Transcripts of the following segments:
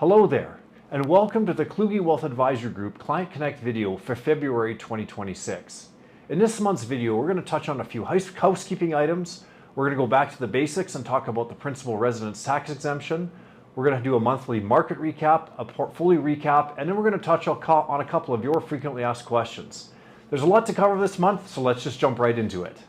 Hello there, and welcome to the Kluge Wealth Advisor Group Client Connect video for February 2026. In this month's video, we're going to touch on a few housekeeping items. We're going to go back to the basics and talk about the principal residence tax exemption. We're going to do a monthly market recap, a portfolio recap, and then we're going to touch on a couple of your frequently asked questions. There's a lot to cover this month, so let's just jump right into it.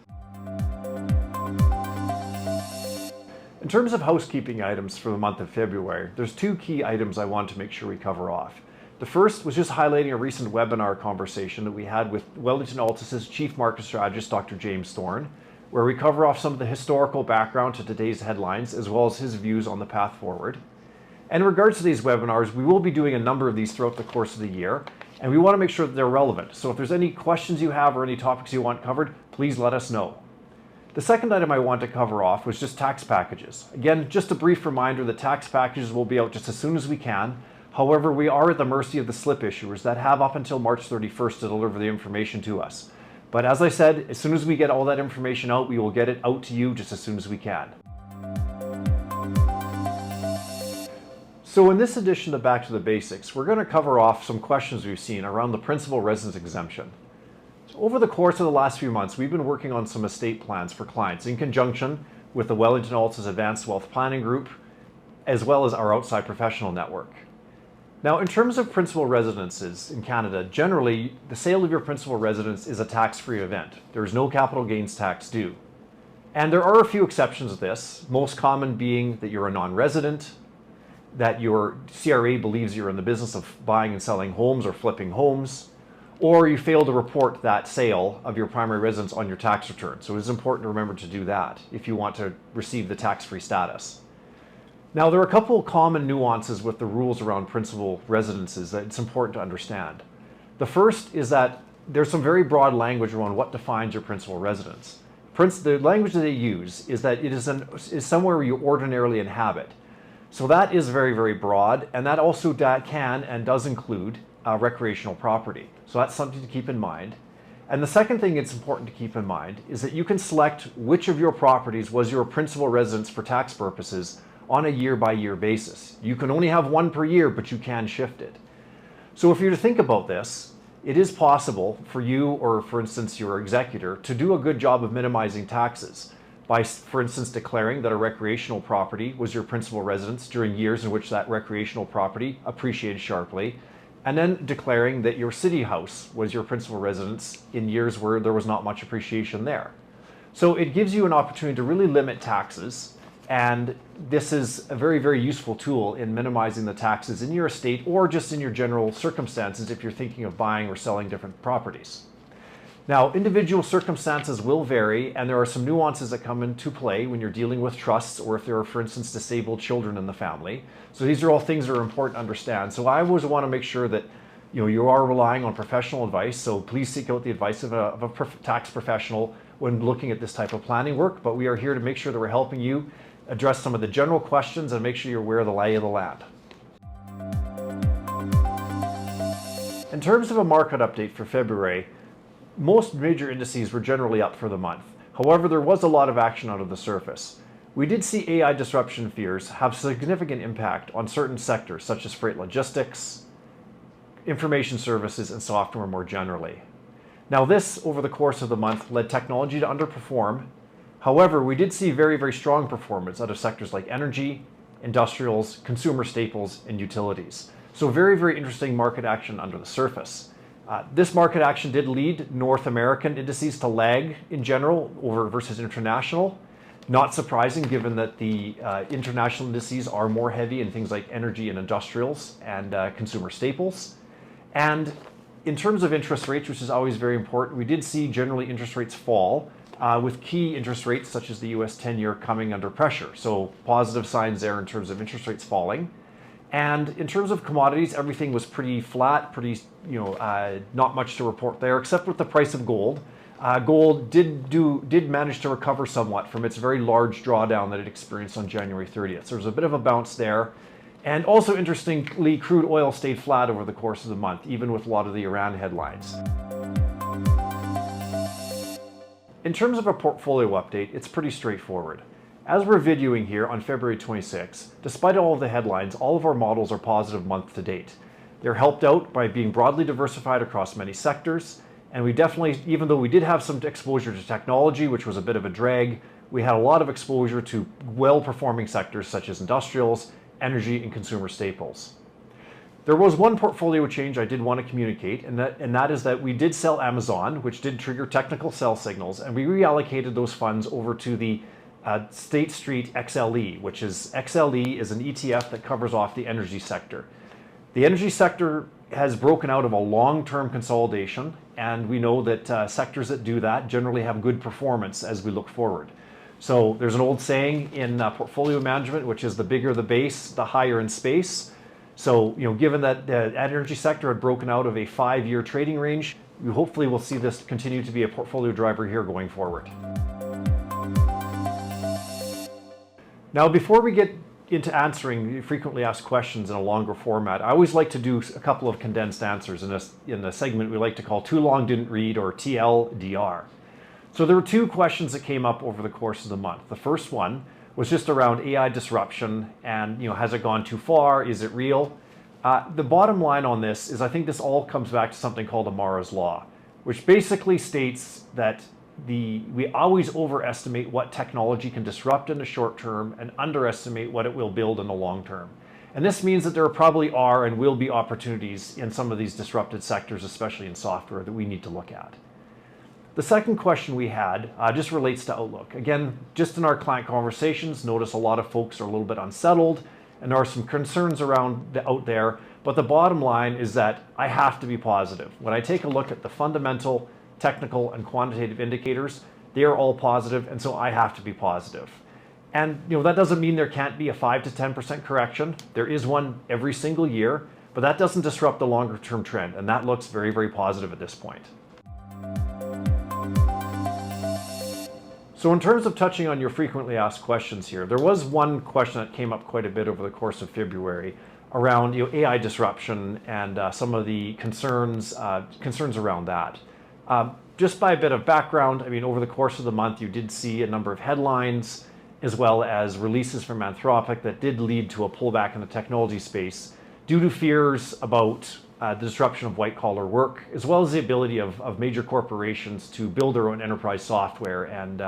In terms of housekeeping items for the month of February, there's two key items I want to make sure we cover off. The first was just highlighting a recent webinar conversation that we had with Wellington Altus's Chief Market Strategist, Dr. James Thorne, where we cover off some of the historical background to today's headlines, as well as his views on the path forward. And in regards to these webinars, we will be doing a number of these throughout the course of the year, and we want to make sure that they're relevant. So if there's any questions you have or any topics you want covered, please let us know. The second item I want to cover off was just tax packages. Again, just a brief reminder that tax packages will be out just as soon as we can. However, we are at the mercy of the slip issuers that have up until March 31st to deliver the information to us. But as I said, as soon as we get all that information out, we will get it out to you just as soon as we can. So in this edition of Back to the Basics, we're going to cover off some questions we've seen around the principal residence exemption. Over the course of the last few months, we've been working on some estate plans for clients in conjunction with the Wellington Altus Advanced Wealth Planning Group, as well as our outside professional network. Now, in terms of principal residences in Canada, generally, the sale of your principal residence is a tax-free event. There is no capital gains tax due. And there are a few exceptions to this, most common being that you're a non-resident, that your CRA believes you're in the business of buying and selling homes or flipping homes, or you fail to report that sale of your primary residence on your tax return. So it is important to remember to do that if you want to receive the tax-free status. Now, there are a couple of common nuances with the rules around principal residences that it's important to understand. The first is that there's some very broad language around what defines your principal residence. The language that they use is that it is somewhere where you ordinarily inhabit. So that is very, very broad, and that also can and does include recreational property. So that's something to keep in mind. And the second thing it's important to keep in mind is that you can select which of your properties was your principal residence for tax purposes on a year-by-year basis. You can only have one per year, but you can shift it. So if you're to think about this, it is possible for you, or for instance your executor, to do a good job of minimizing taxes by, for instance, declaring that a recreational property was your principal residence during years in which that recreational property appreciated sharply, and then declaring that your city house was your principal residence in years where there was not much appreciation there. So it gives you an opportunity to really limit taxes, and this is a very, very useful tool in minimizing the taxes in your estate or just in your general circumstances if you're thinking of buying or selling different properties. Now, individual circumstances will vary, and there are some nuances that come into play when you're dealing with trusts or if there are, for instance, disabled children in the family. So these are all things that are important to understand. So I always want to make sure that you are relying on professional advice. So please seek out the advice of a tax professional when looking at this type of planning work. But we are here to make sure that we're helping you address some of the general questions and make sure you're aware of the lay of the land. In terms of a market update for February, most major indices were generally up for the month. However, there was a lot of action out of the surface. We did see AI disruption fears have significant impact on certain sectors such as freight logistics, information services, and software more generally. Now this, over the course of the month, led technology to underperform. However, we did see very, very strong performance out of sectors like energy, industrials, consumer staples, and utilities. So very, very interesting market action under the surface. This market action did lead North American indices to lag in general over versus international. Not surprising given that the international indices are more heavy in things like energy and industrials and consumer staples. And in terms of interest rates, which is always very important, we did see generally interest rates fall with key interest rates such as the US 10-year coming under pressure. So positive signs there in terms of interest rates falling. And in terms of commodities, everything was pretty flat, not much to report there, except with the price of gold. Gold did manage to recover somewhat from its very large drawdown that it experienced on January 30th. So there's a bit of a bounce there. And also interestingly, crude oil stayed flat over the course of the month, even with a lot of the Iran headlines. In terms of a portfolio update, it's pretty straightforward. As we're videoing here on February 26, despite all of the headlines, all of our models are positive month to date. They're helped out by being broadly diversified across many sectors, and we definitely, even though we did have some exposure to technology, which was a bit of a drag, we had a lot of exposure to well-performing sectors such as industrials, energy, and consumer staples. There was one portfolio change I did want to communicate, and that is that we did sell Amazon, which did trigger technical sell signals, and we reallocated those funds over to the State Street XLE, which is XLE is an ETF that covers off the energy sector. The energy sector has broken out of a long-term consolidation, and we know that sectors that do that generally have good performance as we look forward. So there's an old saying in portfolio management, which is the bigger the base, the higher in space. So, given that the energy sector had broken out of a 5-year trading range, we hopefully will see this continue to be a portfolio driver here going forward. Now, before we get into answering frequently asked questions in a longer format, I always like to do a couple of condensed answers in a segment we like to call Too Long Didn't Read, or TLDR. So there were 2 questions that came up over the course of the month. The first one was just around AI disruption and, has it gone too far? Is it real? The bottom line on this is I think this all comes back to something called Amara's Law, which basically states that we always overestimate what technology can disrupt in the short term and underestimate what it will build in the long term. And this means that there probably are and will be opportunities in some of these disrupted sectors, especially in software, that we need to look at. The second question we had just relates to outlook. Again, just in our client conversations, notice a lot of folks are a little bit unsettled, and there are some concerns out there, but the bottom line is that I have to be positive. When I take a look at the fundamental, technical, and quantitative indicators, they are all positive, and so I have to be positive. And that doesn't mean there can't be a 5 to 10% correction. There is one every single year, but that doesn't disrupt the longer term trend, and that looks very, very positive at this point. So in terms of touching on your frequently asked questions here, there was one question that came up quite a bit over the course of February around AI disruption and some of the concerns around that. Just by a bit of background, over the course of the month, you did see a number of headlines as well as releases from Anthropic that did lead to a pullback in the technology space due to fears about the disruption of white-collar work, as well as the ability of major corporations to build their own enterprise software and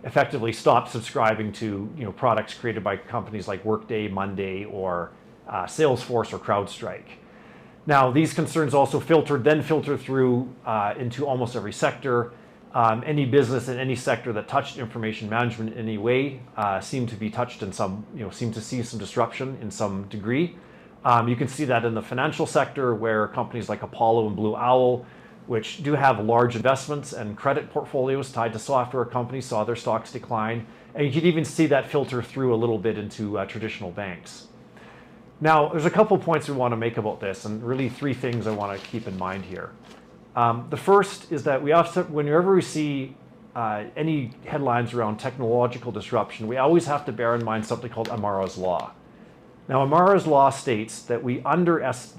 effectively stop subscribing to products created by companies like Workday, Monday, or Salesforce or CrowdStrike. Now, these concerns also filtered through into almost every sector. Any business in any sector that touched information management in any way seemed to be touched in some, seemed to see some disruption in some degree. You can see that in the financial sector, where companies like Apollo and Blue Owl, which do have large investments and credit portfolios tied to software companies, saw their stocks decline. And you can even see that filter through a little bit into traditional banks. Now, there's a couple points we want to make about this, and really 3 things I want to keep in mind here. The first is that whenever we see any headlines around technological disruption, we always have to bear in mind something called Amara's Law. Now, Amara's Law states that Amara's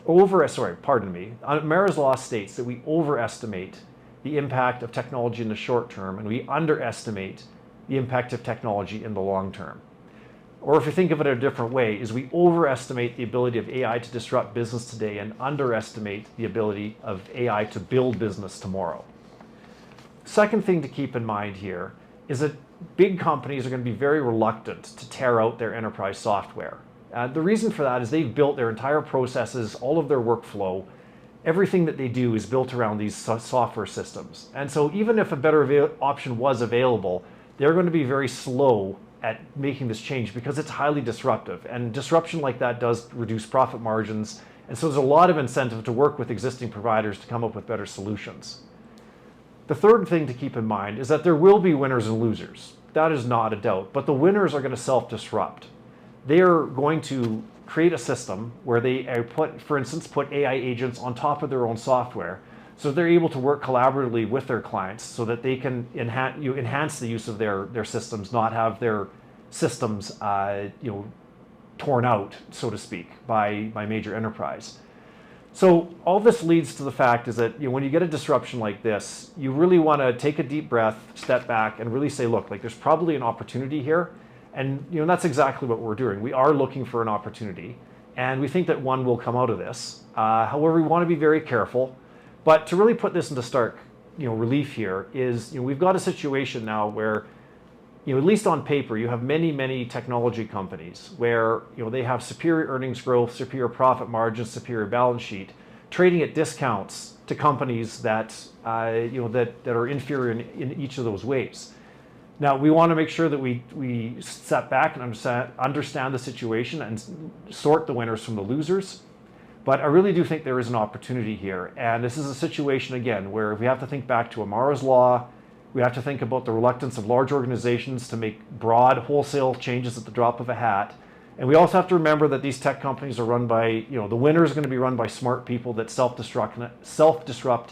Law states that we overestimate the impact of technology in the short term, and we underestimate the impact of technology in the long term. Or if you think of it a different way, is we overestimate the ability of AI to disrupt business today and underestimate the ability of AI to build business tomorrow. Second thing to keep in mind here is that big companies are going to be very reluctant to tear out their enterprise software. The reason for that is they've built their entire processes, all of their workflow, everything that they do is built around these software systems. And so even if a better option was available, they're going to be very slow at making this change because it's highly disruptive. And disruption like that does reduce profit margins. And so there's a lot of incentive to work with existing providers to come up with better solutions. The third thing to keep in mind is that there will be winners and losers. That is not a doubt. But the winners are going to self-disrupt. They are going to create a system where they put AI agents on top of their own software, so they're able to work collaboratively with their clients so that they can enhance the use of their systems, not have their systems torn out, so to speak, by major enterprise. So all this leads to the fact is that when you get a disruption like this, you really want to take a deep breath, step back, and really say, look, there's probably an opportunity here. And that's exactly what we're doing. We are looking for an opportunity, and we think that one will come out of this. However, we want to be very careful. But to really put this into stark relief here is we've got a situation now where at least on paper, you have many technology companies where they have superior earnings growth, superior profit margins, superior balance sheet, trading at discounts to companies that that are inferior in each of those ways. Now, we want to make sure that we step back and understand the situation and sort the winners from the losers. But I really do think there is an opportunity here. And this is a situation, again, where we have to think back to Amara's Law. We have to think about the reluctance of large organizations to make broad wholesale changes at the drop of a hat. And we also have to remember that these tech companies are run by, the winner is going to be run by smart people that self-disrupt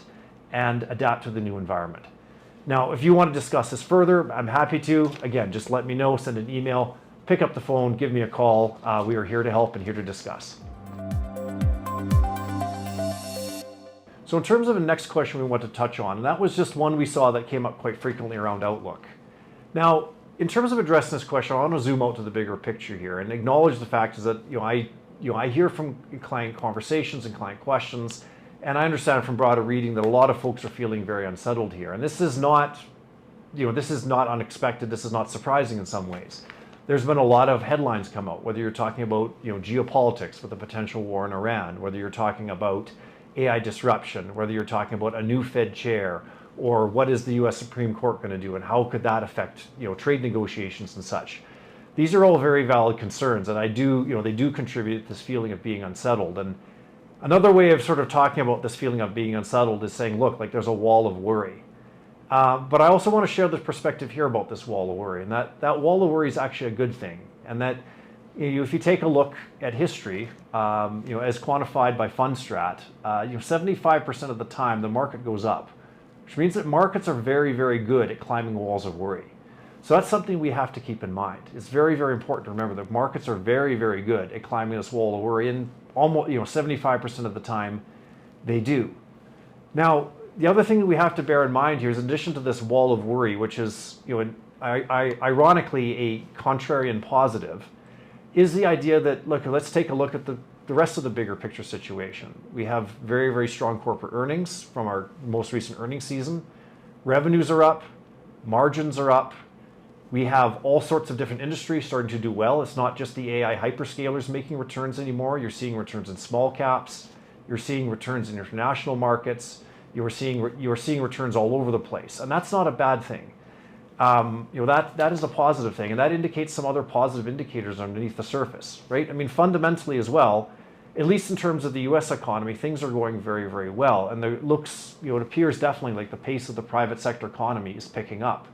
and adapt to the new environment. Now, if you want to discuss this further, I'm happy to. Again, just let me know, send an email, pick up the phone, give me a call. We are here to help and here to discuss. So in terms of the next question we want to touch on, and that was just one we saw that came up quite frequently around Outlook. Now, in terms of addressing this question, I want to zoom out to the bigger picture here and acknowledge the fact is that I hear from client conversations and client questions, and I understand from broader reading that a lot of folks are feeling very unsettled here. And this is not, this is not unexpected. This is not surprising in some ways. There's been a lot of headlines come out, whether you're talking about geopolitics with a potential war in Iran, whether you're talking about AI disruption, whether you're talking about a new Fed chair, or what is the US Supreme Court going to do and how could that affect trade negotiations and such. These are all very valid concerns, and they do contribute to this feeling of being unsettled. And another way of sort of talking about this feeling of being unsettled is saying, look, like there's a wall of worry. But I also want to share this perspective here about this wall of worry, and that wall of worry is actually a good thing, and that if you take a look at history, as quantified by Fundstrat, 75% of the time the market goes up, which means that markets are very good at climbing walls of worry. So that's something we have to keep in mind. It's very important to remember that markets are very good at climbing this wall of worry, and almost 75% of the time they do. Now, the other thing that we have to bear in mind here is, in addition to this wall of worry, which is ironically a contrarian positive, is the idea that, look, let's take a look at the rest of the bigger picture situation. We have very strong corporate earnings from our most recent earnings season. Revenues are up, margins are up. We have all sorts of different industries starting to do well. It's not just the AI hyperscalers making returns anymore. You're seeing returns in small caps. You're seeing returns in international markets. You're seeing returns all over the place. And that's not a bad thing. That is a positive thing, and that indicates some other positive indicators underneath the surface, right? I mean, fundamentally as well, at least in terms of the U.S. economy, things are going very well, and it appears definitely like the pace of the private sector economy is picking up.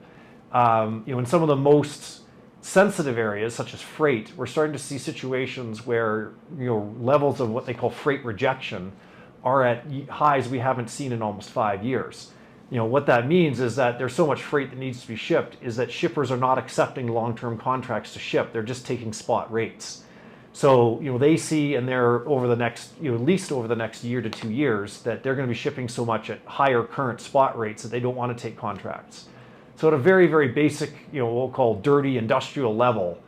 In some of the most sensitive areas, such as freight, we're starting to see situations where levels of what they call freight rejection are at highs we haven't seen in almost 5 years. What that means is that there's so much freight that needs to be shipped is that shippers are not accepting long-term contracts to ship. They're just taking spot rates. So, they see, and they're over the next, at least over the next year to 2 years, that they're going to be shipping so much at higher current spot rates that they don't want to take contracts. So at a very basic, what we'll call dirty industrial level,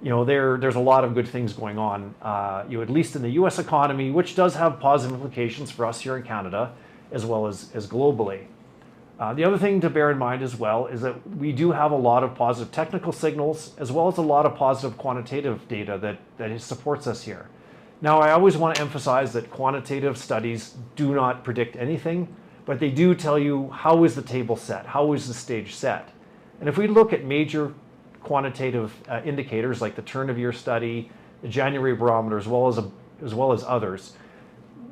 there's a lot of good things going on, at least in the U.S. economy, which does have positive implications for us here in Canada, as well as globally. The other thing to bear in mind as well is that we do have a lot of positive technical signals, as well as a lot of positive quantitative data that supports us here. Now, I always want to emphasize that quantitative studies do not predict anything, but they do tell you how is the table set, how is the stage set. And if we look at major quantitative indicators like the turn of year study, the January barometer, as well as others,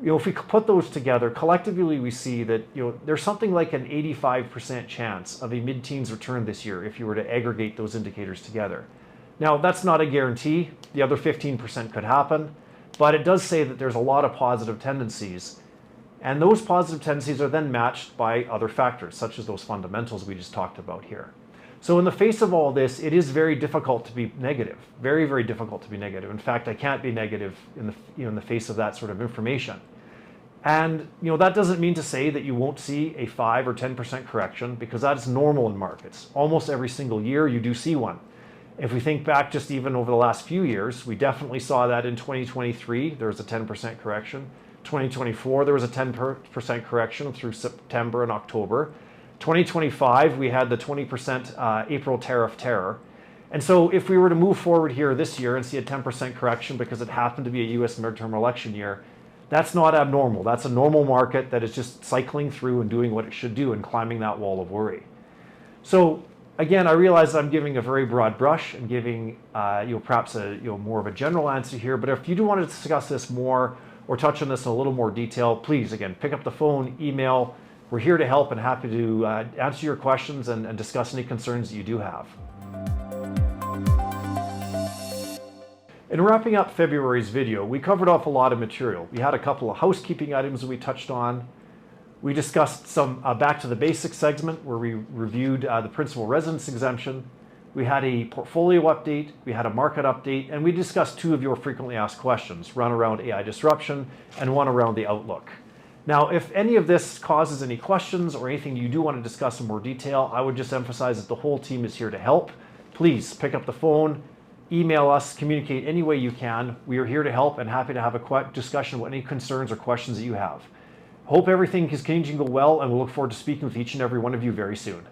if we put those together, collectively we see that there's something like an 85% chance of a mid-teens return this year if you were to aggregate those indicators together. Now, that's not a guarantee. The other 15% could happen, but it does say that there's a lot of positive tendencies, and those positive tendencies are then matched by other factors, such as those fundamentals we just talked about here. So in the face of all this, it is very difficult to be negative, very difficult to be negative. In fact, I can't be negative in the face of that sort of information. And that doesn't mean to say that you won't see a 5 or 10% correction, because that's normal in markets. Almost every single year you do see one. If we think back just even over the last few years, we definitely saw that in 2023, there was a 10% correction. 2024, there was a 10% correction through September and October. 2025, we had the 20% April tariff terror. And so if we were to move forward here this year and see a 10% correction because it happened to be a US midterm election year, that's not abnormal. That's a normal market that is just cycling through and doing what it should do and climbing that wall of worry. So again, I realize I'm giving a very broad brush and giving perhaps a more of a general answer here, but if you do want to discuss this more or touch on this in a little more detail, please, again, pick up the phone, email. We're here to help and happy to answer your questions and discuss any concerns that you do have. In wrapping up February's video, we covered off a lot of material. We had a couple of housekeeping items that we touched on. We discussed some back to the basics segment where we reviewed the principal residence exemption. We had a portfolio update, we had a market update, and we discussed two of your frequently asked questions, one around AI disruption and one around the outlook. Now, if any of this causes any questions or anything you do want to discuss in more detail, I would just emphasize that the whole team is here to help. Please pick up the phone, email us, communicate any way you can. We are here to help and happy to have a discussion about any concerns or questions that you have. Hope everything is continuing to go well, and we'll look forward to speaking with each and every one of you very soon.